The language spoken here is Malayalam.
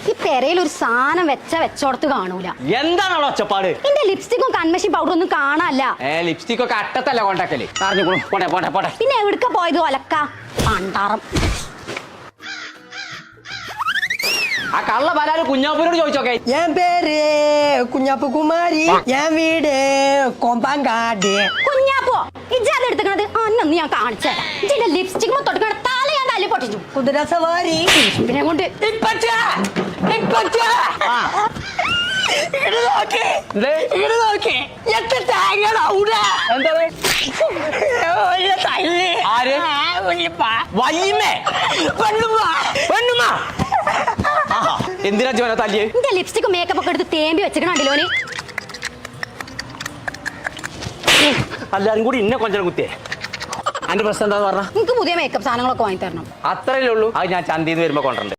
ഈ പെരയിൽ ഒരു സാധനം വെച്ചോടത്ത് കാണൂല. എന്താണോ ഒച്ചപ്പാട്? എന്റെ ലിപ്സ്റ്റിക്കും കൺമഷി പൗഡർ ഒന്നും കാണാല്ല. ലിപ്സ്റ്റിക് ഒക്കെ അട്ടത്തല്ല കൊണ്ടാക്കല്. പോട്ടെ പോട്ടെ പോട്ടെ. പിന്നെ എവിടുക്ക പോയത് ഒലക്ക പണ്ടാറം. ആ കള്ള പലാല് കുഞ്ഞാപ്പൂരോട് ചോദിച്ചോക്കെ. എൻ പേര് കുഞ്ഞാപ്പു കുമാരി, ഞാൻ വീട് കൊമ്പാങ്കാട്. കുഞ്ഞാപ്പോ ഇജാതെ എടുത്തത് അന്നൊന്ന് ഞാൻ കാണിച്ചു തരാം. ഇജിന്റെ ലിപ്സ്റ്റിക് തൊട്ട് തല ഞാൻ തല്ലി പൊട്ടിച്ചു. കുതിര സവാരി പിന്നെ കൊണ്ട് എന്തിനാ ജോന തല്ലിയേ? എന്റെ ലിപ്സ്റ്റിക് മേക്കപ്പ് ഒക്കെ എടുത്ത് തേമ്പി വെച്ചിട്ടുണ്ടല്ലോന്. എല്ലാരും കൂടി ഇന്നെ കൊഞ്ചനം കുത്തിയേ. അതിന്റെ പ്രശ്നം എന്താന്ന് പറഞ്ഞ? എനിക്ക് പുതിയ മേക്കപ്പ് സാധനങ്ങളൊക്കെ വാങ്ങി തരണം. അത്രയല്ലേ ഉള്ളൂ. അത് ഞാൻ ചന്തയിൽ നിന്ന് വരുമ്പോ കൊണ്ടുണ്ട്.